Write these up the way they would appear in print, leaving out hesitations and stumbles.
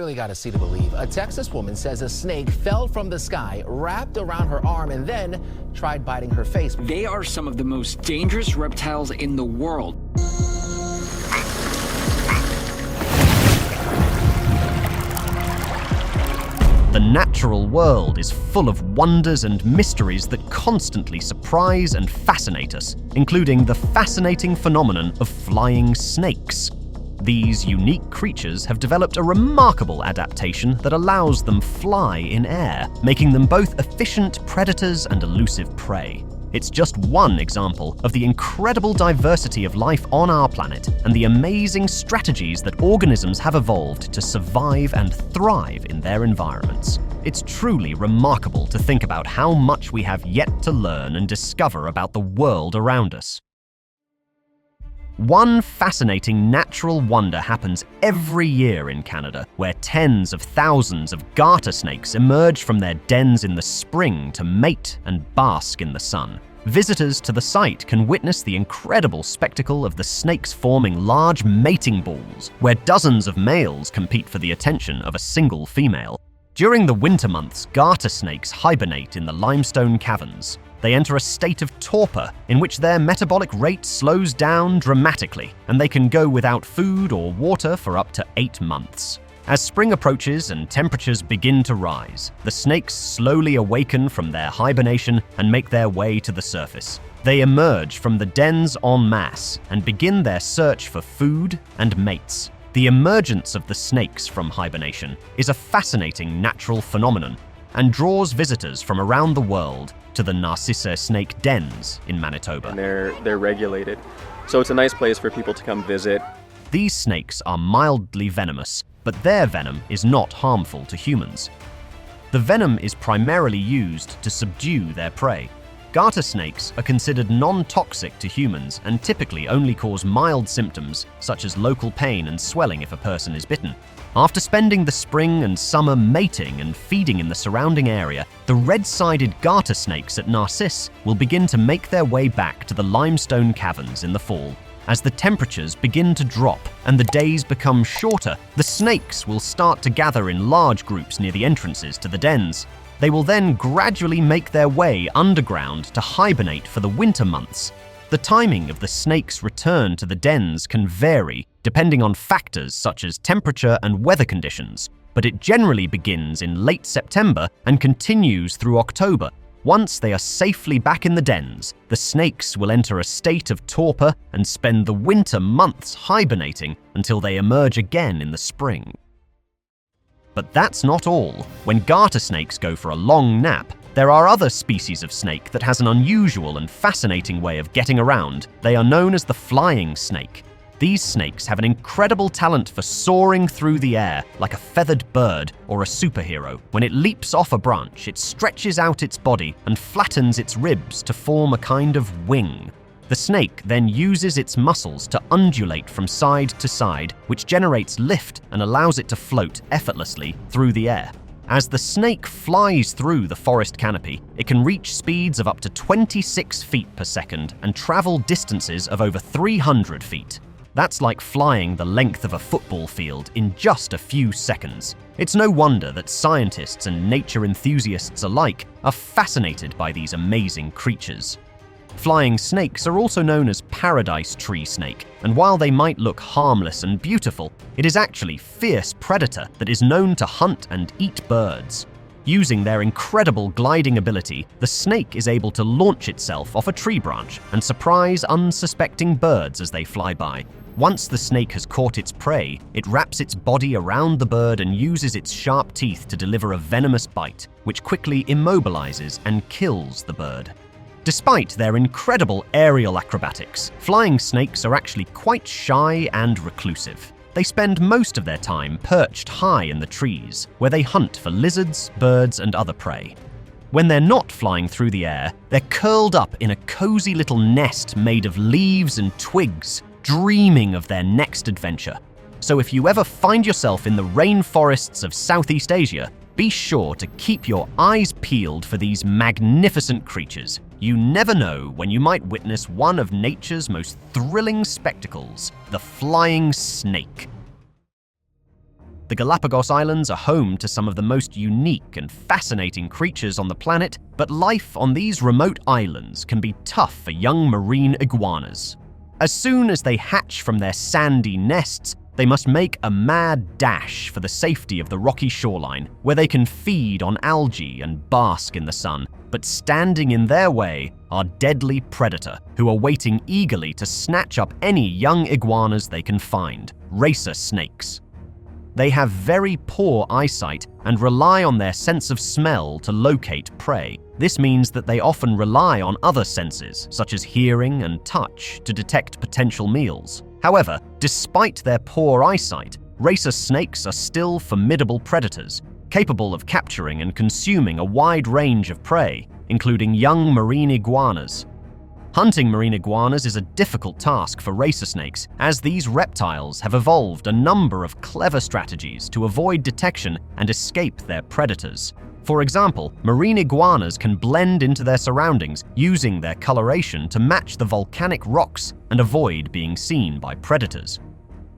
really got to see to believe. A Texas woman says a snake fell from the sky, wrapped around her arm, and then tried biting her face. They are some of the most dangerous reptiles in the world. The natural world is full of wonders and mysteries that constantly surprise and fascinate us, including the fascinating phenomenon of flying snakes. These unique creatures have developed a remarkable adaptation that allows them fly in air, making them both efficient predators and elusive prey. It's just one example of the incredible diversity of life on our planet and the amazing strategies that organisms have evolved to survive and thrive in their environments. It's truly remarkable to think about how much we have yet to learn and discover about the world around us. One fascinating natural wonder happens every year in Canada, where tens of thousands of garter snakes emerge from their dens in the spring to mate and bask in the sun. Visitors to the site can witness the incredible spectacle of the snakes forming large mating balls, where dozens of males compete for the attention of a single female. During the winter months, garter snakes hibernate in the limestone caverns. They enter a state of torpor in which their metabolic rate slows down dramatically, and they can go without food or water for up to 8 months. As spring approaches and temperatures begin to rise, the snakes slowly awaken from their hibernation and make their way to the surface. They emerge from the dens en masse and begin their search for food and mates. The emergence of the snakes from hibernation is a fascinating natural phenomenon and draws visitors from around the world to the Gter Snake dens in Manitoba. And they're regulated, so it's a nice place for people to come visit. These snakes are mildly venomous, but their venom is not harmful to humans. The venom is primarily used to subdue their prey. Garter snakes are considered non-toxic to humans and typically only cause mild symptoms, such as local pain and swelling if a person is bitten. After spending the spring and summer mating and feeding in the surrounding area, the red-sided garter snakes at Narcisse will begin to make their way back to the limestone caverns in the fall. As the temperatures begin to drop and the days become shorter, the snakes will start to gather in large groups near the entrances to the dens. They will then gradually make their way underground to hibernate for the winter months. The timing of the snake's return to the dens can vary depending on factors such as temperature and weather conditions, but it generally begins in late September and continues through October. Once they are safely back in the dens, the snakes will enter a state of torpor and spend the winter months hibernating until they emerge again in the spring. But that's not all. When garter snakes go for a long nap, there are other species of snake that has an unusual and fascinating way of getting around. They are known as the flying snake. These snakes have an incredible talent for soaring through the air like a feathered bird or a superhero. When it leaps off a branch, it stretches out its body and flattens its ribs to form a kind of wing. The snake then uses its muscles to undulate from side to side, which generates lift and allows it to float effortlessly through the air. As the snake flies through the forest canopy, it can reach speeds of up to 26 feet per second and travel distances of over 300 feet. That's like flying the length of a football field in just a few seconds. It's no wonder that scientists and nature enthusiasts alike are fascinated by these amazing creatures. Flying snakes are also known as paradise tree snake, and while they might look harmless and beautiful, it is actually a fierce predator that is known to hunt and eat birds. Using their incredible gliding ability, the snake is able to launch itself off a tree branch and surprise unsuspecting birds as they fly by. Once the snake has caught its prey, it wraps its body around the bird and uses its sharp teeth to deliver a venomous bite, which quickly immobilizes and kills the bird. Despite their incredible aerial acrobatics, flying snakes are actually quite shy and reclusive. They spend most of their time perched high in the trees, where they hunt for lizards, birds, and other prey. When they're not flying through the air, they're curled up in a cozy little nest made of leaves and twigs, dreaming of their next adventure. So if you ever find yourself in the rainforests of Southeast Asia, be sure to keep your eyes peeled for these magnificent creatures. You never know when you might witness one of nature's most thrilling spectacles, the flying snake. The Galapagos Islands are home to some of the most unique and fascinating creatures on the planet, but life on these remote islands can be tough for young marine iguanas. As soon as they hatch from their sandy nests, they must make a mad dash for the safety of the rocky shoreline, where they can feed on algae and bask in the sun. But standing in their way are deadly predator, who are waiting eagerly to snatch up any young iguanas they can find: racer snakes. They have very poor eyesight and rely on their sense of smell to locate prey. This means that they often rely on other senses, such as hearing and touch, to detect potential meals. However, despite their poor eyesight, racer snakes are still formidable predators, capable of capturing and consuming a wide range of prey, including young marine iguanas. Hunting marine iguanas is a difficult task for racer snakes, as these reptiles have evolved a number of clever strategies to avoid detection and escape their predators. For example, marine iguanas can blend into their surroundings using their coloration to match the volcanic rocks and avoid being seen by predators.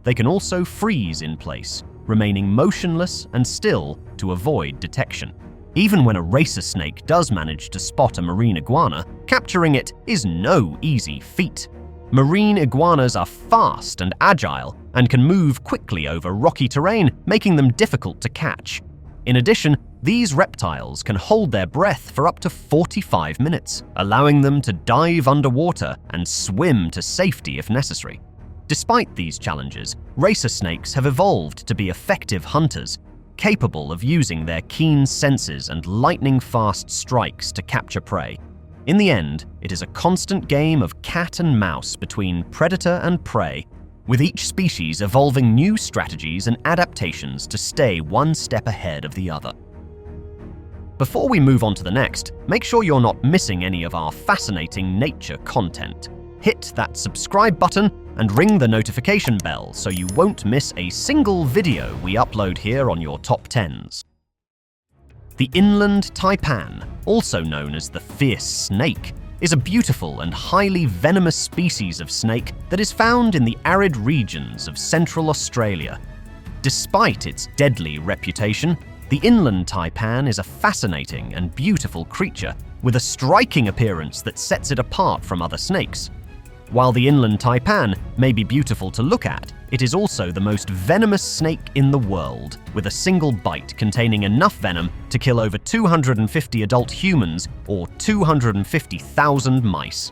They can also freeze in place, remaining motionless and still to avoid detection. Even when a racer snake does manage to spot a marine iguana, capturing it is no easy feat. Marine iguanas are fast and agile and can move quickly over rocky terrain, making them difficult to catch. In addition, these reptiles can hold their breath for up to 45 minutes, allowing them to dive underwater and swim to safety if necessary. Despite these challenges, racer snakes have evolved to be effective hunters, capable of using their keen senses and lightning-fast strikes to capture prey. In the end, it is a constant game of cat and mouse between predator and prey, with each species evolving new strategies and adaptations to stay one step ahead of the other. Before we move on to the next, make sure you're not missing any of our fascinating nature content. Hit that subscribe button and ring the notification bell so you won't miss a single video we upload here on your Top 10s. The inland taipan, also known as the fierce snake, is a beautiful and highly venomous species of snake that is found in the arid regions of Central Australia. Despite its deadly reputation, the inland taipan is a fascinating and beautiful creature with a striking appearance that sets it apart from other snakes. While the inland taipan may be beautiful to look at, it is also the most venomous snake in the world, with a single bite containing enough venom to kill over 250 adult humans or 250,000 mice.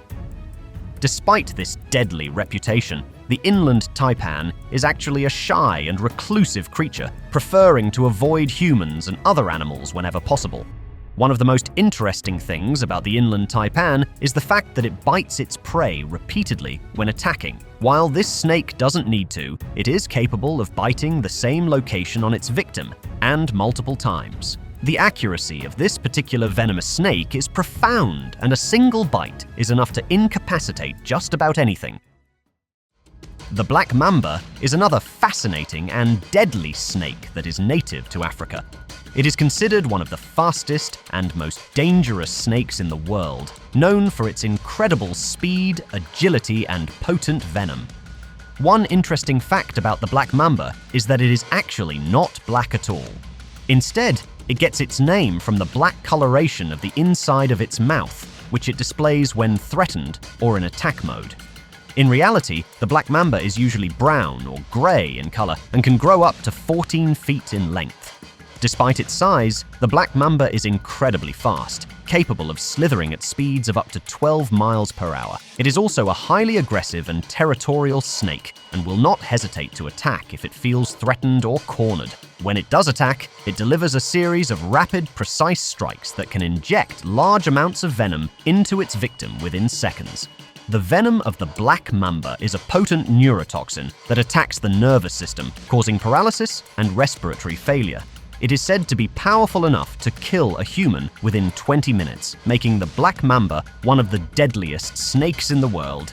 Despite this deadly reputation, the inland taipan is actually a shy and reclusive creature, preferring to avoid humans and other animals whenever possible. One of the most interesting things about the inland taipan is the fact that it bites its prey repeatedly when attacking. While this snake doesn't need to, it is capable of biting the same location on its victim, and multiple times. The accuracy of this particular venomous snake is profound, and a single bite is enough to incapacitate just about anything. The black mamba is another fascinating and deadly snake that is native to Africa. It is considered one of the fastest and most dangerous snakes in the world, known for its incredible speed, agility, and potent venom. One interesting fact about the black mamba is that it is actually not black at all. Instead, it gets its name from the black coloration of the inside of its mouth, which it displays when threatened or in attack mode. In reality, the black mamba is usually brown or gray in color and can grow up to 14 feet in length. Despite its size, the black mamba is incredibly fast, capable of slithering at speeds of up to 12 miles per hour. It is also a highly aggressive and territorial snake and will not hesitate to attack if it feels threatened or cornered. When it does attack, it delivers a series of rapid, precise strikes that can inject large amounts of venom into its victim within seconds. The venom of the black mamba is a potent neurotoxin that attacks the nervous system, causing paralysis and respiratory failure. It is said to be powerful enough to kill a human within 20 minutes, making the black mamba one of the deadliest snakes in the world.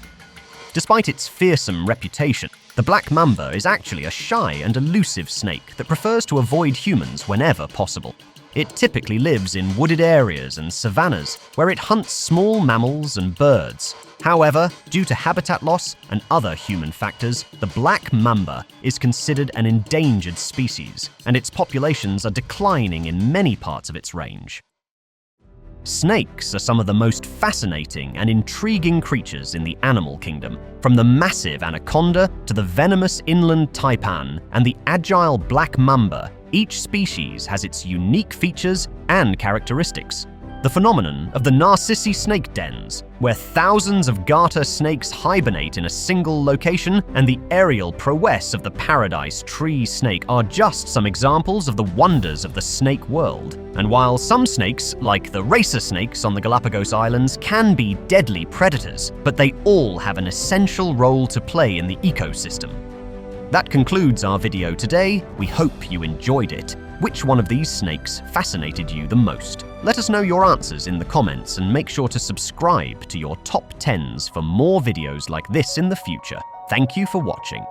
Despite its fearsome reputation, the black mamba is actually a shy and elusive snake that prefers to avoid humans whenever possible. It typically lives in wooded areas and savannas, where it hunts small mammals and birds. However, due to habitat loss and other human factors, the black mamba is considered an endangered species, and its populations are declining in many parts of its range. Snakes are some of the most fascinating and intriguing creatures in the animal kingdom, from the massive anaconda to the venomous inland taipan and the agile black mamba. Each species has its unique features and characteristics. The phenomenon of the Narcissi snake dens, where thousands of garter snakes hibernate in a single location, and the aerial prowess of the paradise tree snake are just some examples of the wonders of the snake world. And while some snakes, like the racer snakes on the Galapagos Islands, can be deadly predators, but they all have an essential role to play in the ecosystem. That concludes our video today. We hope you enjoyed it. Which one of these snakes fascinated you the most? Let us know your answers in the comments and make sure to subscribe to your top 10s for more videos like this in the future. Thank you for watching.